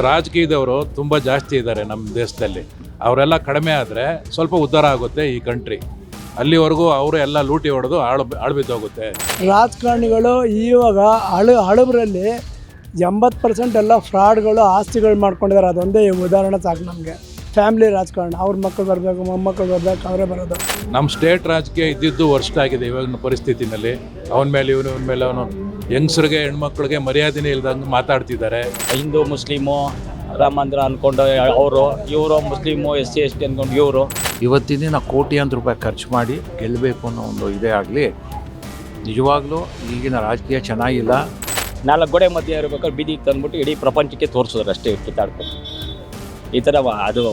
ರಾಜಕೀಯದವರು ತುಂಬ ಜಾಸ್ತಿ ಇದ್ದಾರೆ ನಮ್ಮ ದೇಶದಲ್ಲಿ. ಅವರೆಲ್ಲ ಕಡಿಮೆ ಆದರೆ ಸ್ವಲ್ಪ ಉದ್ಧಾರ ಆಗುತ್ತೆ ಈ ಕಂಟ್ರಿ. ಅಲ್ಲಿವರೆಗೂ ಅವರು ಎಲ್ಲ ಲೂಟಿ ಹೊಡೆದು ಆಳ್ಬಿದ್ದೋಗುತ್ತೆ. ರಾಜಕಾರಣಿಗಳು ಇವಾಗ ಹಳಬರಲ್ಲಿ 80% ಎಲ್ಲ ಫ್ರಾಡ್ಗಳು ಆಸ್ತಿಗಳು ಮಾಡ್ಕೊಂಡಿದ್ದಾರೆ. ಅದೊಂದೇ ಉದಾಹರಣೆ ಸಾಕು ನಮಗೆ. ಫ್ಯಾಮಿಲಿ ರಾಜಕಾರಣ, ಅವ್ರ ಮಕ್ಕಳು ಬರಬೇಕು, ಮೊಮ್ಮಕ್ಕಳು ಬರಬೇಕು, ಅವರೇ ಬರೋದು. ನಮ್ಮ ಸ್ಟೇಟ್ ರಾಜಕೀಯ ಇದ್ದಿದ್ದು ವರ್ಷ ಆಗಿದೆ ಇವಾಗಿನ ಪರಿಸ್ಥಿತಿನಲ್ಲಿ. ಅವನ ಮೇಲೆ ಅವನು ಯಂಗ್ಸ್ರಿಗೆ ಹೆಣ್ಮಕ್ಳಿಗೆ ಮರ್ಯಾದೆನೇ ಇಲ್ದಂಗೆ ಮಾತಾಡ್ತಿದ್ದಾರೆ. ಹಿಂದೂ ಮುಸ್ಲಿಮು ರಾಮ ಮಂದಿರ ಅಂದ್ಕೊಂಡು ಇವರು ಮುಸ್ಲಿಮು SC ST ಅಂದ್ಕೊಂಡು ಇವರು. ಇವತ್ತಿನ ದಿನ ಕೋಟ್ಯಾಂತರ ರೂಪಾಯಿ ಖರ್ಚು ಮಾಡಿ ಗೆಲ್ಲಬೇಕು ಅನ್ನೋ ಒಂದು ಇದೇ ಆಗಲಿ. ನಿಜವಾಗ್ಲೂ ಈಗಿನ ರಾಜಕೀಯ ಚೆನ್ನಾಗಿಲ್ಲ. 4 ಗೋಡೆ ಮಧ್ಯೆ ಇರಬೇಕಾದ್ರೆ ಬೀದಿಗೆ ತಂದ್ಬಿಟ್ಟು ಇಡೀ ಪ್ರಪಂಚಕ್ಕೆ ತೋರಿಸಿದ್ರು ಅಷ್ಟೇ ಕಿತ್ತಾಡ್ಕೊಂಡು. ಈ ಥರ ಅದು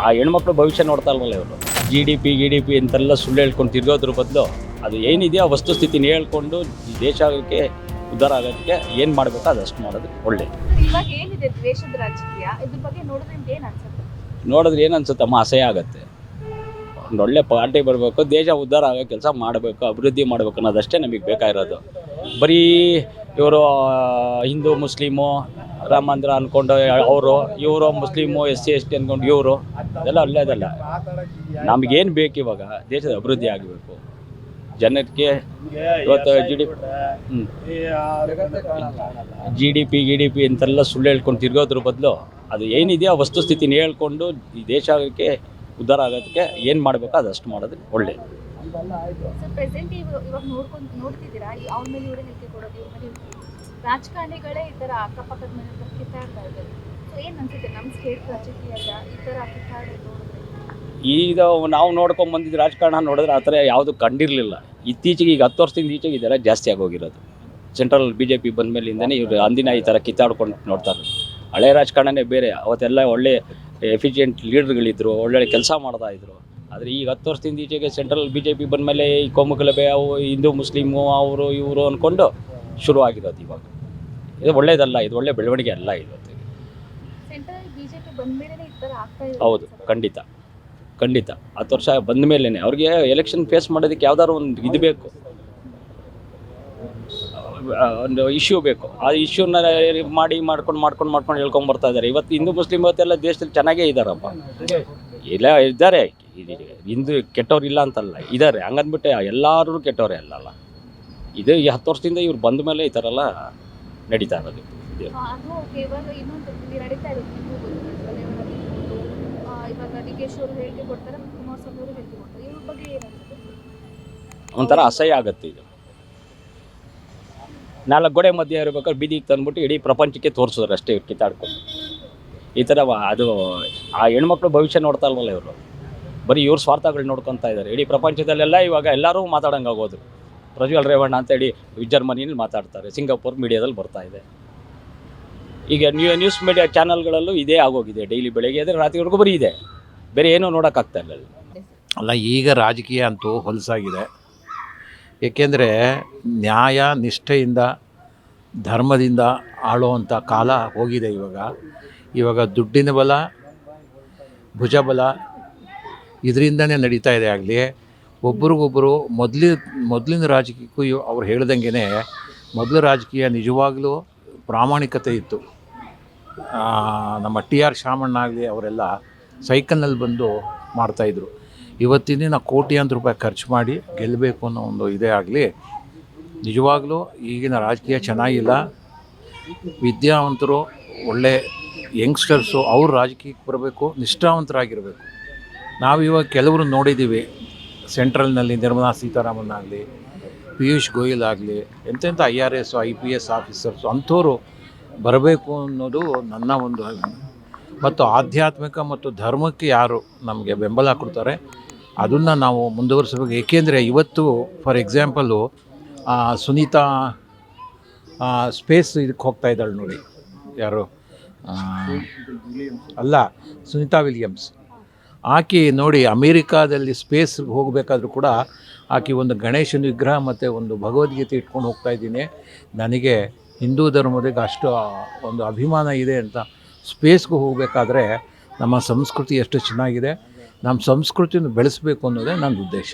ಆ ಹೆಣ್ಮಕ್ಳು ಭವಿಷ್ಯ ನೋಡ್ತಾ ಇಲ್ವಲ್ಲ ಇವರು. GDP ಅಂತೆಲ್ಲ ಸುಳ್ಳು ಹೇಳ್ಕೊಂಡು ತಿರ್ಗೋದ್ರ ಬದಲು ಅದು ಏನಿದೆಯೋ ಆ ವಸ್ತುಸ್ಥಿತಿನ ಹೇಳ್ಕೊಂಡು ಈ ದೇಶಕ್ಕೆ ಉದ್ಧಾರ ಆಗೋದಕ್ಕೆ ಏನು ಮಾಡಬೇಕು ಅದಷ್ಟು ಮಾಡೋದು ಒಳ್ಳೆಯದು. ಇವಾಗ ಏನಿದೆ ದ್ವೇಷದ ರಾಜಕೀಯ, ಇದ್ರ ಬಗ್ಗೆ ನೋಡಿದ್ರೆ ಏನು ಅನ್ಸುತ್ತಮ್ಮ, ಅಸಹ್ಯ ಆಗುತ್ತೆ. ಒಂದು ಒಳ್ಳೆ ಪಾರ್ಟಿ ಬರಬೇಕು, ದೇಶ ಉದ್ಧಾರ ಆಗೋ ಕೆಲಸ ಮಾಡಬೇಕು, ಅಭಿವೃದ್ಧಿ ಮಾಡಬೇಕು ಅನ್ನೋದಷ್ಟೇ ನಮಗೆ ಬೇಕಾಗಿರೋದು. ಬರೀ ಇವರು ಹಿಂದೂ ಮುಸ್ಲಿಮು ರಾಮ ಮಂದಿರ ಅಂದ್ಕೊಂಡು ಇವರು ಮುಸ್ಲಿಮು SC ST ಅಂದ್ಕೊಂಡು ಇವರು, ಅದೆಲ್ಲ ಒಳ್ಳೆಯದಲ್ಲ. ನಮಗೇನು ಬೇಕು ಇವಾಗ ದೇಶದ ಅಭಿವೃದ್ಧಿ ಆಗಬೇಕು. ಜನಕ್ಕೆ ಇವತ್ತು GDP ಅಂತೆಲ್ಲ ಸುಳ್ಳು ಹೇಳ್ಕೊಂಡು ತಿರ್ಗೋದ್ರ ಬದಲು ಅದು ಏನಿದೆಯೋ ಆ ವಸ್ತುಸ್ಥಿತಿನ ಹೇಳ್ಕೊಂಡು ಈ ದೇಶಕ್ಕೆ ಉದ್ಧಾರ ಆಗೋದಕ್ಕೆ ಏನು ಮಾಡಬೇಕು ಅದಷ್ಟು ಮಾಡೋದು ಒಳ್ಳೆಯದು. ರಾಜಕಾರಣಿಗಳೇ ಈ ಥರ ಅಕ್ಕಪಕ್ಕದ ಮನೆ ಕಿತ್ತಾಡ್ತಾ ಇದ್ದಾರೆ. ಏನು ಅನ್ಸುತ್ತೆ ನಮ್ಮ ಸ್ಟೇಟ್ ರಾಜಕೀಯದ ಈ ಥರ ಕಿತ್ತಾಡೋದು? ಈಗ ನಾವು ನೋಡ್ಕೊಂಡು ಬಂದಿದ್ದು ರಾಜಕಾರಣ ನೋಡಿದ್ರೆ ಆ ಥರ ಯಾವುದು ಕಂಡಿರಲಿಲ್ಲ. ಇತ್ತೀಚೆಗೆ ಈಗ 10 ವರ್ಷದಿಂದ ಈಚೆಗೆ ಇದೆಲ್ಲ ಜಾಸ್ತಿ ಆಗೋಗಿರೋದು. ಸೆಂಟ್ರಲ್ BJP ಬಂದ ಮೇಲಿಂದನೇ ಇವರು ಅಂದಿನ ಈ ಥರ ಕಿತ್ತಾಡ್ಕೊಂಡು ನೋಡ್ತಾರೆ. ಹಳೆ ರಾಜಕಾರಣನೇ ಬೇರೆ. ಅವತ್ತೆಲ್ಲ ಒಳ್ಳೆ ಎಫಿಷಿಯೆಂಟ್ ಲೀಡರ್ಗಳಿದ್ರು, ಒಳ್ಳೊಳ್ಳೆ ಕೆಲಸ ಮಾಡ್ತಾಯಿದ್ರು. ಆದರೆ ಈಗ 10 ವರ್ಷದಿಂದ ಈಚೆಗೆ ಸೆಂಟ್ರಲ್ BJP ಬಂದ ಮೇಲೆ ಈ ಕೋಮುಗಲಭೆ, ಅವು ಹಿಂದೂ ಮುಸ್ಲಿಮು ಅವರು ಇವರು ಅಂದ್ಕೊಂಡು ಶುರು ಆಗಿರೋದು ಇವಾಗ. ಇದು ಒಳ್ಳೇದಲ್ಲ, ಇದು ಒಳ್ಳೆ ಬೆಳವಣಿಗೆ ಅಲ್ಲ ಇವತ್ತು. ಹೌದು, ಖಂಡಿತ 10 ವರ್ಷ ಬಂದ ಮೇಲೇ ಅವ್ರಿಗೆ ಎಲೆಕ್ಷನ್ ಫೇಸ್ ಮಾಡೋದಕ್ಕೆ ಯಾವ್ದಾದ್ರು ಒಂದು ಇದು ಬೇಕು, ಒಂದು ಇಶ್ಯೂ ಬೇಕು. ಆ ಇಶ್ಯೂನ ಮಾಡ್ಕೊಂಡು ಹೇಳ್ಕೊಂಬರ್ತಾ ಇದ್ದಾರೆ. ಇವತ್ತು ಹಿಂದೂ ಮುಸ್ಲಿಮ್ ಇವತ್ತೆಲ್ಲ ದೇಶದಲ್ಲಿ ಚೆನ್ನಾಗೇ ಇದ್ದಾರಪ್ಪ, ಇಲ್ಲ ಇದ್ದಾರೆ. ಹಿಂದೂ ಕೆಟ್ಟವ್ರು ಇಲ್ಲ ಅಂತಲ್ಲ, ಇದ್ದಾರೆ. ಹಂಗಂದ್ಬಿಟ್ಟು ಎಲ್ಲರೂ ಕೆಟ್ಟವ್ರೆ ಅಲ್ಲಲ್ಲ. ಇದು ಈ 10 ವರ್ಷದಿಂದ ಇವ್ರು ಬಂದ ಮೇಲೆ ಈ ಥರ ಎಲ್ಲ ನಡೀತಾ ಇರೋದು. ಒಂಥರ ಅಸಹ್ಯ ಆಗುತ್ತೆ. ಇದು 4 ಗೋಡೆ ಮಧ್ಯೆ ಇರಬೇಕಾದ್ರೆ ಬೀದಿಗೆ ತಂದ್ಬಿಟ್ಟು ಇಡೀ ಪ್ರಪಂಚಕ್ಕೆ ತೋರಿಸಿದ್ರು ಅಷ್ಟೇ ಕಿತ್ತಾಡ್ಕೊಂಡು. ಈ ಥರ ಅದು ಆ ಹೆಣ್ಮಕ್ಳು ಭವಿಷ್ಯ ನೋಡ್ತಾ ಇಲ್ವಲ್ಲ ಇವರು. ಬರೀ ಇವ್ರ ಸ್ವಾರ್ಥಗಳು ನೋಡ್ಕೊತಾ ಇದ್ದಾರೆ. ಇಡೀ ಪ್ರಪಂಚದಲ್ಲೆಲ್ಲ ಇವಾಗ ಎಲ್ಲರೂ ಮಾತಾಡೋಂಗೆ ಆಗೋದು. ಪ್ರಜ್ವಲ್ ರೇವಣ್ಣ ಅಂತೇಳಿ ಜರ್ಮನಿಯಲ್ಲಿ ಮಾತಾಡ್ತಾರೆ, ಸಿಂಗಾಪುರ್ ಮೀಡಿಯಾದಲ್ಲಿ ಬರ್ತಾ ಇದೆ. ಈಗ ನ್ಯೂಸ್ ಮೀಡಿಯಾ ಚಾನಲ್ಗಳಲ್ಲೂ ಇದೇ ಆಗೋಗಿದೆ. ಡೈಲಿ ಬೆಳಗ್ಗೆ ಆದರೆ ರಾತ್ರಿವರೆಗೂ ಬರೀ ಇದೆ, ಬೇರೆ ಏನೂ ನೋಡೋಕ್ಕಾಗ್ತಾ ಇಲ್ಲ. ಅಲ್ಲ, ಈಗ ರಾಜಕೀಯ ಅಂತೂ ಹೊಲಸಾಗಿದೆ. ಏಕೆಂದರೆ ನ್ಯಾಯ ನಿಷ್ಠೆಯಿಂದ ಧರ್ಮದಿಂದ ಆಳುವಂಥ ಕಾಲ ಹೋಗಿದೆ. ಇವಾಗ ದುಡ್ಡಿನ ಬಲ, ಭುಜಬಲ ಇದರಿಂದನೇ ನಡೀತಾ ಇದೆ. ಆಗಲಿ ಒಬ್ರಿಗೊಬ್ಬರು ಮೊದಲಿನ ರಾಜಕೀಯಕ್ಕೂ ಅವ್ರು ಹೇಳ್ದಂಗೆ ಮೊದಲು ರಾಜಕೀಯ ನಿಜವಾಗ್ಲೂ ಪ್ರಾಮಾಣಿಕತೆ ಇತ್ತು. ನಮ್ಮ TR ಶಾಮಣ್ಣ ಆಗಲಿ ಅವರೆಲ್ಲ ಸೈಕಲ್ನಲ್ಲಿ ಬಂದು ಮಾಡ್ತಾಯಿದ್ರು. ಇವತ್ತಿನ ದಿನ ಕೋಟ್ಯಾಂತರ ರೂಪಾಯಿ ಖರ್ಚು ಮಾಡಿ ಗೆಲ್ಲಬೇಕು ಅನ್ನೋ ಒಂದು ಇದೇ ಆಗಲಿ. ನಿಜವಾಗ್ಲೂ ಈಗಿನ ರಾಜಕೀಯ ಚೆನ್ನಾಗಿಲ್ಲ. ವಿದ್ಯಾವಂತರು, ಒಳ್ಳೆ ಯಂಗ್ಸ್ಟರ್ಸು ಅವ್ರು ರಾಜಕೀಯಕ್ಕೆ ಬರಬೇಕು, ನಿಷ್ಠಾವಂತರಾಗಿರಬೇಕು. ನಾವಿವಾಗ ಕೆಲವರು ನೋಡಿದ್ದೀವಿ, ಸೆಂಟ್ರಲ್ನಲ್ಲಿ ನಿರ್ಮಲಾ ಸೀತಾರಾಮನ್ ಆಗಲಿ, ಪಿಯೂಷ್ ಗೋಯಲ್ ಆಗಲಿ, ಎಂತೆಂಥ IRS IPS ಆಫೀಸರ್ಸು ಅಂಥವ್ರು ಬರಬೇಕು ಅನ್ನೋದು ನನ್ನ ಒಂದು. ಮತ್ತು ಆಧ್ಯಾತ್ಮಿಕ ಮತ್ತು ಧರ್ಮಕ್ಕೆ ಯಾರು ನಮಗೆ ಬೆಂಬಲ ಕೊಡ್ತಾರೆ ಅದನ್ನು ನಾವು ಮುಂದುವರಿಸಬೇಕು. ಏಕೆಂದರೆ ಇವತ್ತು ಫಾರ್ ಎಕ್ಸಾಂಪಲ್ಲು ಸುನೀತಾ ಸ್ಪೇಸ್ ಇದಕ್ಕೆ ಹೋಗ್ತಾ ಇದ್ದಾಳೆ ನೋಡಿ. ಯಾರು ಅಲ್ಲ, ಸುನೀತಾ ವಿಲಿಯಮ್ಸ್. ಆಕೆ ನೋಡಿ ಅಮೇರಿಕಾದಲ್ಲಿ ಸ್ಪೇಸ್ಗೆ ಹೋಗಬೇಕಾದ್ರೂ ಕೂಡ ಆಕೆ ಒಂದು ಗಣೇಶನ ವಿಗ್ರಹ ಮತ್ತು ಒಂದು ಭಗವದ್ಗೀತೆ ಇಟ್ಕೊಂಡು ಹೋಗ್ತಾ ಇದ್ದೀನಿ. ನನಗೆ ಹಿಂದೂ ಧರ್ಮದಾಗ ಅಷ್ಟು ಒಂದು ಅಭಿಮಾನ ಇದೆ ಅಂತ. ಸ್ಪೇಸ್ಗೆ ಹೋಗಬೇಕಾದ್ರೆ ನಮ್ಮ ಸಂಸ್ಕೃತಿ ಎಷ್ಟು ಚೆನ್ನಾಗಿದೆ, ನಮ್ಮ ಸಂಸ್ಕೃತಿಯನ್ನು ಬೆಳೆಸಬೇಕು ಅನ್ನೋದೇ ನನ್ನ ಉದ್ದೇಶ.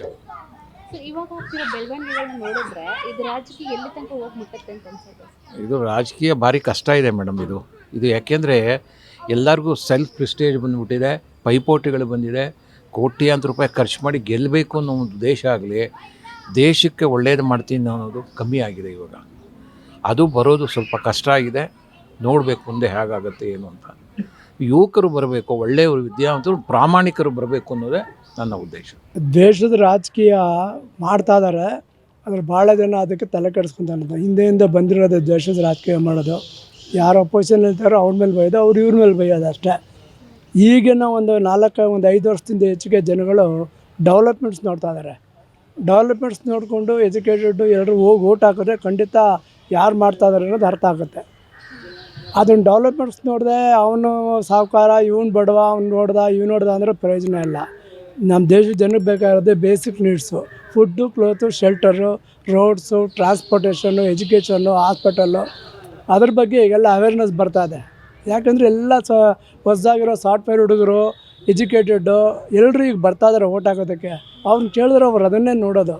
ಇವಾಗ ಆಗ್ತಿರೋ ಬೆಳವಣಿಗೆಗಳನ್ನ ನೋಡಿದ್ರೆ ಇದು ರಾಜಕೀಯ ಎಲ್ಲಿ ತನಕ ಹೋಗಿ ಮುಟ್ಟುತ್ತೆ ಅಂತ ಅನ್ಸುತ್ತೆ? ಇದು ರಾಜಕೀಯ ಭಾರಿ ಕಷ್ಟ ಇದೆ ಮೇಡಮ್. ಇದು ಇದು ಯಾಕೆಂದರೆ ಎಲ್ಲರಿಗೂ ಸೆಲ್ಫ್ ಪ್ರೆಸ್ಟೇಜ್ ಬಂದುಬಿಟ್ಟಿದೆ, ಪೈಪೋಟಿಗಳು ಬಂದಿದೆ. ಕೋಟ್ಯಾಂತರ ರೂಪಾಯಿ ಖರ್ಚು ಮಾಡಿ ಗೆಲ್ಲಬೇಕು ಅನ್ನೋ ಒಂದು ದೇಶ ಆಗಲಿ, ದೇಶಕ್ಕೆ ಒಳ್ಳೇದು ಮಾಡ್ತೀನಿ ಅನ್ನೋದು ಕಮ್ಮಿ ಆಗಿದೆ ಇವಾಗ. ಅದು ಬರೋದು ಸ್ವಲ್ಪ ಕಷ್ಟ ಆಗಿದೆ. ನೋಡಬೇಕು ಮುಂದೆ ಹೇಗಾಗುತ್ತೆ ಏನು ಅಂತ. ಯುವಕರು ಬರಬೇಕು, ಒಳ್ಳೆಯವರು, ವಿದ್ಯಾವಂತರು, ಪ್ರಾಮಾಣಿಕರು ಬರಬೇಕು ಅನ್ನೋದೇ ನನ್ನ ಉದ್ದೇಶ. ದೇಶದ ರಾಜಕೀಯ ಮಾಡ್ತಾ ಇದ್ದಾರೆ, ಅದ್ರ ಭಾಳ ಜನ ಅದಕ್ಕೆ ತಲೆ ಕೆಡಿಸ್ಕೊಂತಾರೆ. ಹಿಂದೆಯಿಂದ ಬಂದಿರೋದು ದೇಶದ ರಾಜಕೀಯ ಮಾಡೋದು. ಯಾರು ಅಪೋಸಿಷನ್ ಇರ್ತಾರೋ ಅವ್ರ ಮೇಲೆ ಬೈಯೋದು, ಅವ್ರು ಇವ್ರ ಮೇಲೆ ಬೈಯೋದು ಅಷ್ಟೇ. ಈಗಿನ ಒಂದು 5 ವರ್ಷದಿಂದ ಹೆಚ್ಚಿಗೆ ಜನಗಳು ಡೆವಲಪ್ಮೆಂಟ್ಸ್ ನೋಡ್ತಾ ಇದ್ದಾರೆ. ಡೆವಲಪ್ಮೆಂಟ್ಸ್ ನೋಡಿಕೊಂಡು ಎಜುಕೇಟೆಡ್ಡು ಎಲ್ಲರೂ ಹೋಗಿ ಓಟ್ ಹಾಕಿದ್ರೆ ಖಂಡಿತ ಯಾರು ಮಾಡ್ತಾ ಇದ್ದಾರೆ ಅನ್ನೋದು ಅರ್ಥ ಆಗುತ್ತೆ. ಅದನ್ನು ಡೆವಲಪ್ಮೆಂಟ್ಸ್ ನೋಡಿದೆ ಅವನು ಸಾಹುಕಾರ, ಇವನು ಬಡವ, ಅವ್ನು ನೋಡ್ದ ಅಂದರೆ ಪ್ರಯೋಜನ ಇಲ್ಲ. ನಮ್ಮ ದೇಶದ ಜನಕ್ಕೆ ಬೇಕಾಗಿರೋದೇ basic needs: food, cloth, shelter, roads, transportation, education, hospital. ಅದ್ರ ಬಗ್ಗೆ ಈಗೆಲ್ಲ ಅವೇರ್ನೆಸ್ ಬರ್ತಾಯಿದೆ. ಯಾಕಂದರೆ ಎಲ್ಲ ಹೊಸದಾಗಿರೋ ಸಾಫ್ಟ್ವೇರ್ ಹುಡುಗರು, ಎಜುಕೇಟೆಡ್ಡು ಎಲ್ಲರೂ ಈಗ ಬರ್ತಾಯಿದ್ದಾರೆ ಓಟ್ ಹಾಕೋದಕ್ಕೆ. ಅವ್ರನ್ನ ಕೇಳಿದ್ರೆ ಅವ್ರು ಅದನ್ನೇ ನೋಡೋದು.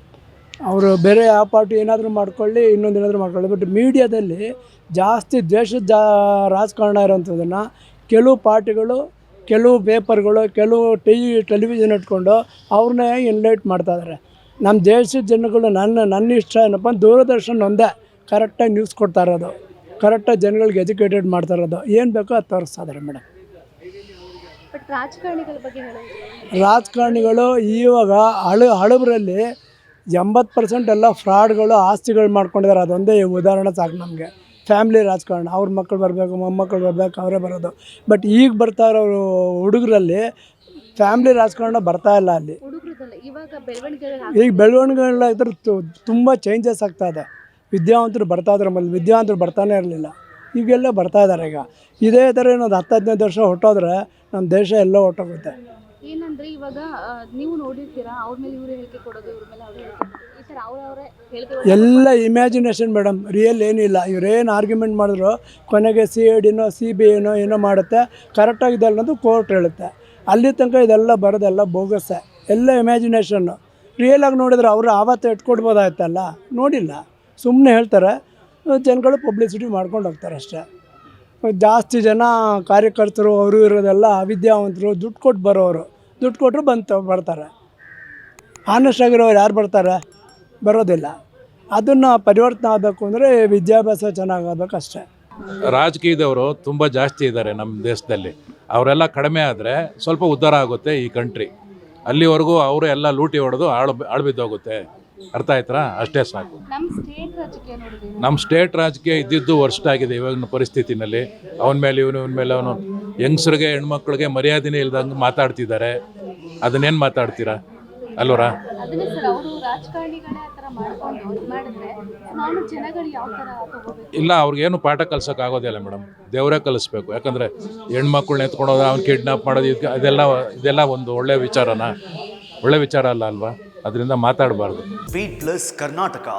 ಅವರು ಬೇರೆ ಯಾವ ಪಾರ್ಟಿ ಏನಾದರೂ ಮಾಡ್ಕೊಳ್ಳಿ, ಇನ್ನೊಂದು ಏನಾದರೂ ಮಾಡ್ಕೊಳ್ಳಿ. ಬಟ್ ಮೀಡಿಯಾದಲ್ಲಿ ಜಾಸ್ತಿ ದೇಶದ ರಾಜಕಾರಣ ಇರೋಂಥದ್ದನ್ನು ಕೆಲವು ಪಾರ್ಟಿಗಳು, ಕೆಲವು ಪೇಪರ್ಗಳು, ಕೆಲವು ಟೆಲಿವಿಷನ್ ಇಟ್ಕೊಂಡು ಅವ್ರನ್ನೇ ಎನ್ಲೈಟ್ ಮಾಡ್ತಾಯಿದ್ದಾರೆ. ನಮ್ಮ ದೇಶದ ಜನಗಳು ನನ್ನ ಇಷ್ಟ ಏನಪ್ಪ, ದೂರದರ್ಶನ ಒಂದೇ ಕರೆಕ್ಟಾಗಿ ನ್ಯೂಸ್ ಕೊಡ್ತಾ ಇರೋದು, ಕರೆಕ್ಟಾಗಿ ಜನಗಳಿಗೆ ಎಜುಕೇಟೆಡ್ ಮಾಡ್ತಾ ಇರೋದು. ಏನು ಬೇಕೋ ಅದು ತೋರಿಸ್ತಾ ಇದ್ದಾರೆ ಮೇಡಮ್. ಬಟ್ ರಾಜಕಾರಣಿಗಳ ಬಗ್ಗೆ ಹೇಳೋದು, ರಾಜಕಾರಣಿಗಳು ಇವಾಗ ಹಳಬರಲ್ಲಿ 80% ಎಲ್ಲ ಫ್ರಾಡ್ಗಳು, ಆಸ್ತಿಗಳು ಮಾಡ್ಕೊಂಡಿದ್ದಾರೆ. ಅದೊಂದೇ ಉದಾಹರಣೆ ಸಾಕು ನಮಗೆ. ಫ್ಯಾಮ್ಲಿ ರಾಜಕಾರಣ, ಅವ್ರ ಮಕ್ಕಳು ಬರಬೇಕು, ಮೊಮ್ಮಕ್ಕಳು ಬರಬೇಕು, ಅವರೇ ಬರೋದು. ಬಟ್ ಈಗ ಬರ್ತಾ ಇರೋ ಹುಡುಗರಲ್ಲಿ ಫ್ಯಾಮ್ಲಿ ರಾಜಕಾರಣ ಬರ್ತಾ ಇಲ್ಲ. ಅಲ್ಲಿ ಹುಡುಗರದಲ್ಲ, ಇವಾಗ ಬೆಳವಣಿಗೆ ಈಗ ಬೆಳವಣಿಗೆಗಳಾಗಿದ್ರೆ ತುಂಬ ಚೇಂಜಸ್ ಆಗ್ತಾ ಇದೆ. ವಿದ್ಯಾವಂತರು ಬರ್ತಾ ಇದ್ದಾರೆ, ಮೊದಲು ವಿದ್ಯಾವಂತರು ಬರ್ತಾನೆ ಇರಲಿಲ್ಲ, ಈಗೆಲ್ಲ ಬರ್ತಾ ಇದ್ದಾರೆ. ಈಗ ಇದೇ ಥರ ಇನ್ನೊಂದು 10-15 ವರ್ಷ ಹೊಟ್ಟೋದ್ರೆ ನಮ್ಮ ದೇಶ ಎಲ್ಲ ಹೊಟ್ಟೋಗುತ್ತೆ. ಏನಂದ್ರೆ ಇವಾಗ ನೀವು ನೋಡಿರ್ತೀರಾ, ಅವ್ರ ಮೇಲೆ ಇವ್ರು ಹೇಳಿಕೆ ಕೊಡೋದು, ಇವ್ರ ಮೇಲೆ ಅವ್ರು ಹೇಳಿಕೆ ಕೊಡೋದು, ಈ ಥರ ಅವರವರೇ ಹೇಳಿಕೆ ಎಲ್ಲ ಇಮ್ಯಾಜಿನೇಷನ್ ಮೇಡಮ್, ರಿಯಲ್ ಏನಿಲ್ಲ. ಇವರೇನು ಆರ್ಗ್ಯುಮೆಂಟ್ ಮಾಡಿದ್ರು ಕೊನೆಗೆ CIDನೋ CBIನೋ ಏನೋ ಮಾಡುತ್ತೆ, ಕರೆಕ್ಟಾಗಿದೆ ಅನ್ನೋದು ಕೋರ್ಟ್ ಹೇಳುತ್ತೆ. ಅಲ್ಲಿ ತನಕ ಇದೆಲ್ಲ ಬರೋದೆಲ್ಲ ಬೋಗಸ್ಸೆ, ಎಲ್ಲ ಇಮ್ಯಾಜಿನೇಷನ್ನು. ರಿಯಲಾಗಿ ನೋಡಿದ್ರೆ ಅವರು ಆವತ್ತು ಇಟ್ಕೊಡ್ಬೋದಾಯ್ತಲ್ಲ, ನೋಡಿಲ್ಲ, ಸುಮ್ಮನೆ ಹೇಳ್ತಾರೆ. ಜನಗಳು ಪಬ್ಲಿಸಿಟಿ ಮಾಡ್ಕೊಂಡು ಹೋಗ್ತಾರೆ ಅಷ್ಟೇ. ಜಾಸ್ತಿ ಜನ ಕಾರ್ಯಕರ್ತರು ಅವರು ಇರೋದೆಲ್ಲ ವಿದ್ಯಾವಂತರು, ದುಡ್ಡು ಕೊಟ್ಟು ಬರೋರು. ದುಡ್ಡು ಕೊಟ್ಟರು ಬರ್ತಾರೆ. ಆನೆಸ್ಟ್ ಆಗಿರೋರು ಯಾರು ಬರ್ತಾರೆ? ಬರೋದಿಲ್ಲ. ಅದನ್ನು ಪರಿವರ್ತನೆ ಆಗಬೇಕು ಅಂದರೆ ವಿದ್ಯಾಭ್ಯಾಸ ಚೆನ್ನಾಗಾಗಬೇಕು ಅಷ್ಟೇ. ರಾಜಕೀಯದವರು ತುಂಬ ಜಾಸ್ತಿ ಇದ್ದಾರೆ ನಮ್ಮ ದೇಶದಲ್ಲಿ. ಅವರೆಲ್ಲ ಕಡಿಮೆ ಆದರೆ ಸ್ವಲ್ಪ ಉದ್ಧಾರ ಆಗುತ್ತೆ ಈ ಕಂಟ್ರಿ. ಅಲ್ಲಿವರೆಗೂ ಅವರು ಎಲ್ಲ ಲೂಟಿ ಹೊಡೆದು ಆಳ್ಬಿದ್ದೋಗುತ್ತೆ. ಅರ್ಥ ಆಯ್ತಾ? ಅಷ್ಟೇ ಸಾಕು. ನಮ್ಮ ಸ್ಟೇಟ್ ರಾಜಕೀಯ ನೋಡಿದ್ರೆ ನಮ್ಮ ಸ್ಟೇಟ್ ರಾಜಕೀಯ ಇದ್ದಿದ್ದು ವರ್ಷ ಆಗಿದೆ ಇವಾಗಿನ ಪರಿಸ್ಥಿತಿನಲ್ಲಿ. ಅವನ ಮೇಲೆ ಇವನು ಅವನು ಯಂಗ್ಸ್ರಿಗೆ, ಹೆಣ್ಮಕ್ಳಿಗೆ ಮರ್ಯಾದೆನೇ ಇಲ್ದಂಗೆ ಮಾತಾಡ್ತಿದ್ದಾರೆ. ಅದನ್ನೇನು ಮಾತಾಡ್ತೀರಾ ಅಲ್ವರಾ? ಅದನ್ನೇ ಸರ್, ಅವರು ರಾಜಕಾರಣಿಗಳೇ ಆ ಥರ ಮಾಡ್ಕೊಂಡು ಮಾಡಿದ್ರೆ ನಾನು ಜನಗಳು ಯಾವ ಥರ ತಗೋಬೇಕು? ಇಲ್ಲ, ಅವ್ರಿಗೇನು ಪಾಠ ಕಲ್ಸೋಕ್ಕಾಗೋದಿಲ್ಲ ಮೇಡಮ್. ದೇವರೇ ಕಲಿಸ್ಬೇಕು. ಯಾಕಂದರೆ ಹೆಣ್ಮಕ್ಳನ್ನ ಎತ್ಕೊಳೋದು, ಅವ್ನು ಕಿಡ್ನಾಪ್ ಮಾಡೋದು, ಇದೆಲ್ಲ ಒಂದು ಒಳ್ಳೆಯ ವಿಚಾರ ಅಲ್ಲ ಅಲ್ವಾ? ಅದರಿಂದ ಮಾತಾಡಬಾರ್ದು. Beat Plus Karnataka.